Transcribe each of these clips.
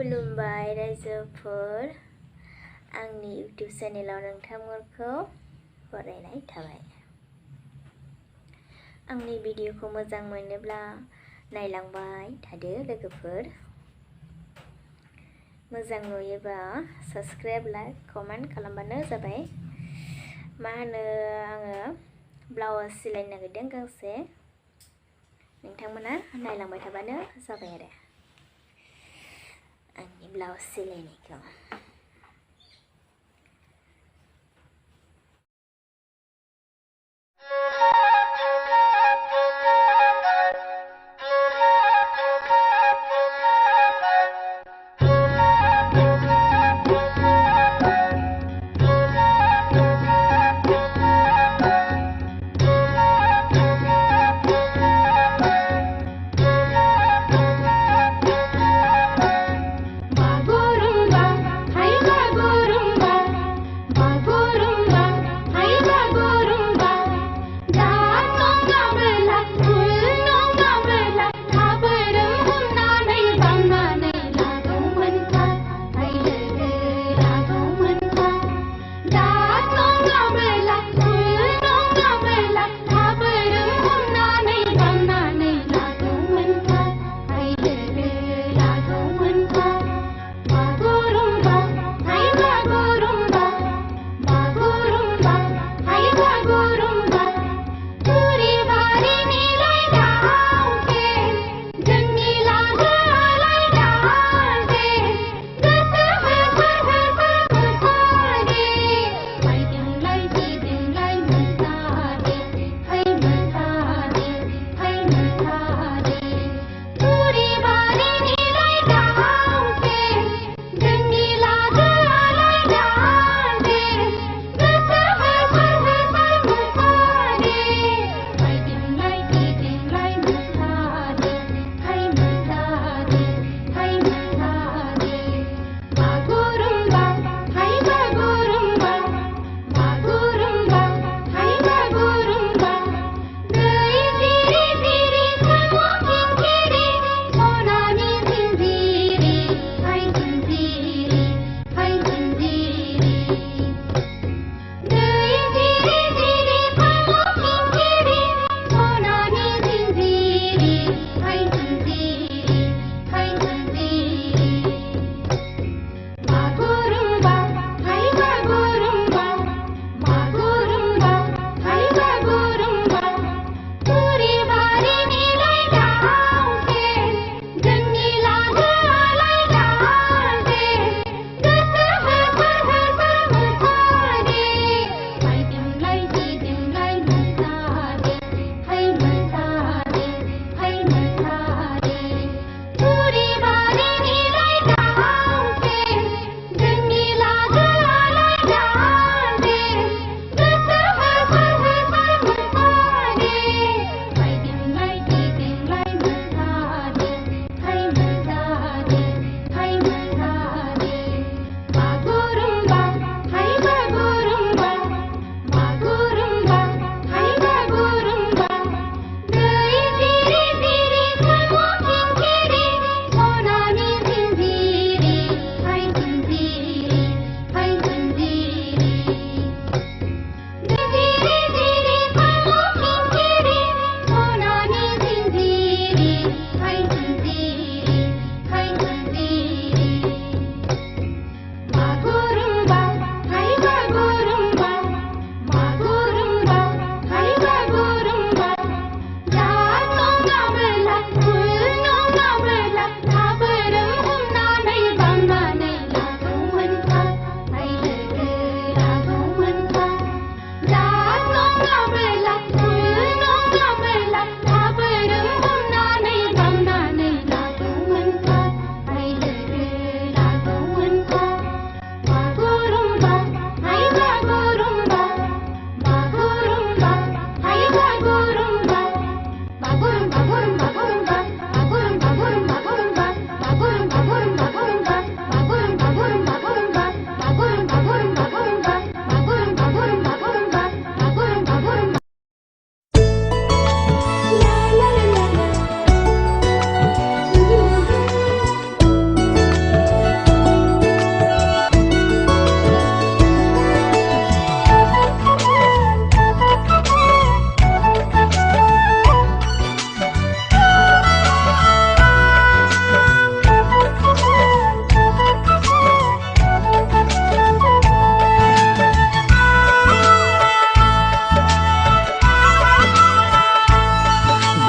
खुलुमबाय रायजोफोर आंनि इउटिउब चेनेलाव नोंथांमोनखौ बरायनाय थाबाय। आंनि भिडिअखौ मोजां मोनोब्ला नायलांबाय थादो लोगोफोर। मोजां नुयोबा साबस्क्राइब लाइक कमेन्ट खालामबानो जाबाय। मा होनो आङो ब्लाउस सिलायनो नागिरदों गांसे, नोंथांमोना नायलांबाय थाबानो जाबाय आरो आंनि ब्लाउस सिलायनायखौ। बागुरुम्बा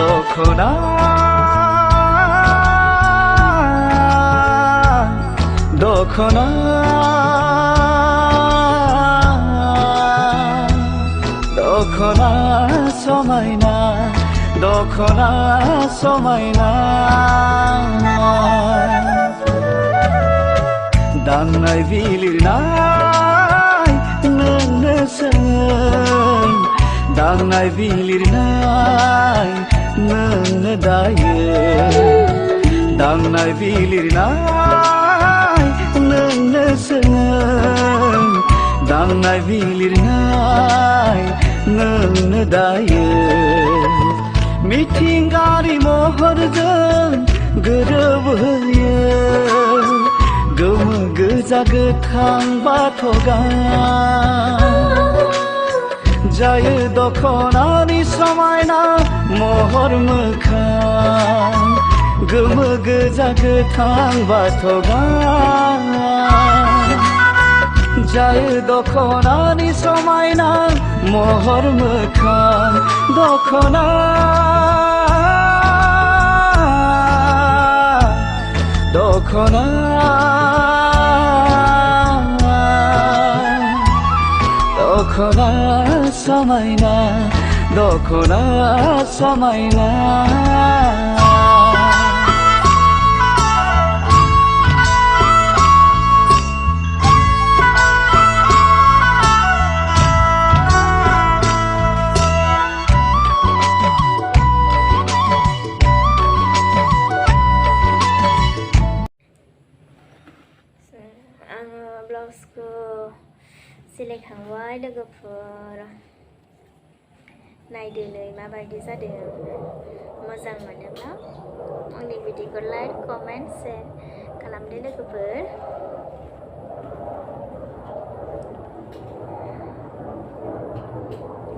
दखना दखना दखना समायना दखना समायना दांनाय बिलिरनाय नोंनोसोन दांनाय बिलिरनाय नोंनो दायो दांनाय बिलिरनाय नोंनोसोन दांनाय बिलिरनाय नोंनो दायो मिथिंगारि महरजों गोरोबहोयो गोमो गोजा गोथां बाथ'गां जायो दखनानि समायना महर मोखां गोमो गोजा गोथां बाथ'गां जायो दखनानि समायना महर मोखां दखना दखना दखना समायना दखना समायना ब्लाउसखौ सिलायखांबाय लोगोफोर नायदोनै माबायदि जादों मोजां मोनोब्ला आंनि भिडिअखौ लाइक कमेन्ट शेयार खालामदो लोगोफोर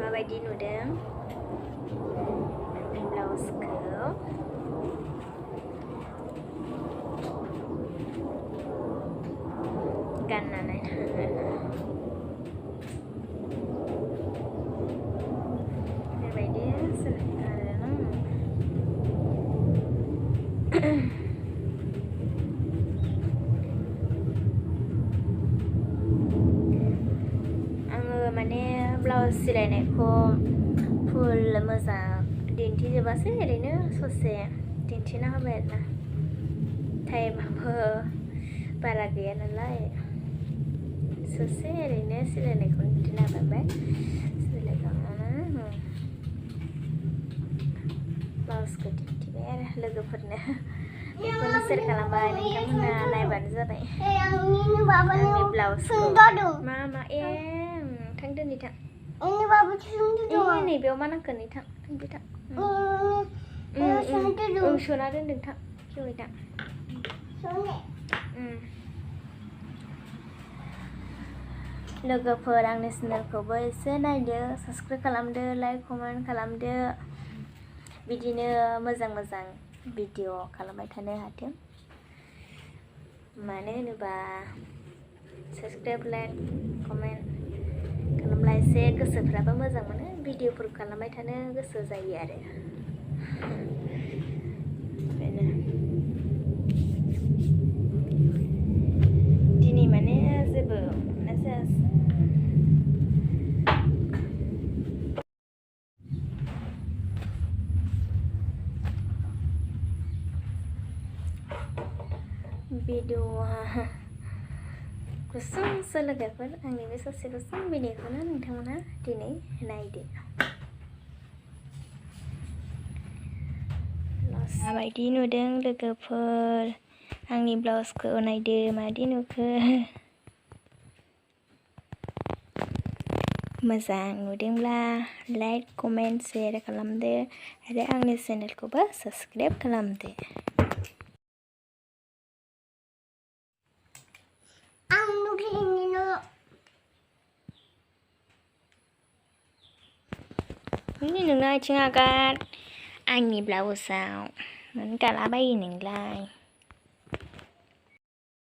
माबायदि नुदों आंनि ब्लाउसखौ गाननानै बेबायदि आरोना आङो माने ब्लाउस सिलायनायखौ फुल मोजां दिन्थिजोबासै ओरैनो ससे दिन्थिना होबाय आरोना टाइमाबो बारा गैया नालाय ससे ओरैनो सिलायनायखौ दिन्थिना होबाय सिलायखांनानै ब्लाउसखौ दिन्थिबाय आरो लोगोफोरनो बेखौनो शेयार खालामबाय नोंथांमोना नायबानो जाबाय आंनि ब्लाउसखौ मा मा थां दोनै थां नैबेयाव मा नांगौ नै थां थांदो थां सोना दोनदों थां खेवै थां लोगोफोर आंनि चेनेलखौबो एसे नायदो साबस्क्राइब खालामदो लाइक कमेन्ट खालामदो बिदिनो मोजां मोजां भिडिअ खालामबाय थानो हाथों मानो होनोबा साबस्क्राइब लाइक कमेन्ट खालामब्ला एसे गोसोफ्राबो मोजां मोनो भिडिअफोर खालामबाय थानो गोसो जायो आरो बेनो दिनै माने जेबो मोननाय जायासै भिडिअआ गुसुंसो लोगोफोर आंनि बे ससे गुसुं भिडिअखौनो नोंथांमोना दिनै नायदो माबायदि नुदों लोगोफोर आंनि ब्लाउसखौ नायदो माबायदि नुखो मोजां नुदोंब्ला लाइक कमेन्ट शेयार खालामदो आरो आंनि चेनेलखौबो साबस्क्राइब खालामदो नोंना आथिं आगाद आंनि ब्लाउसाव मानो गालाबायो नोंलाय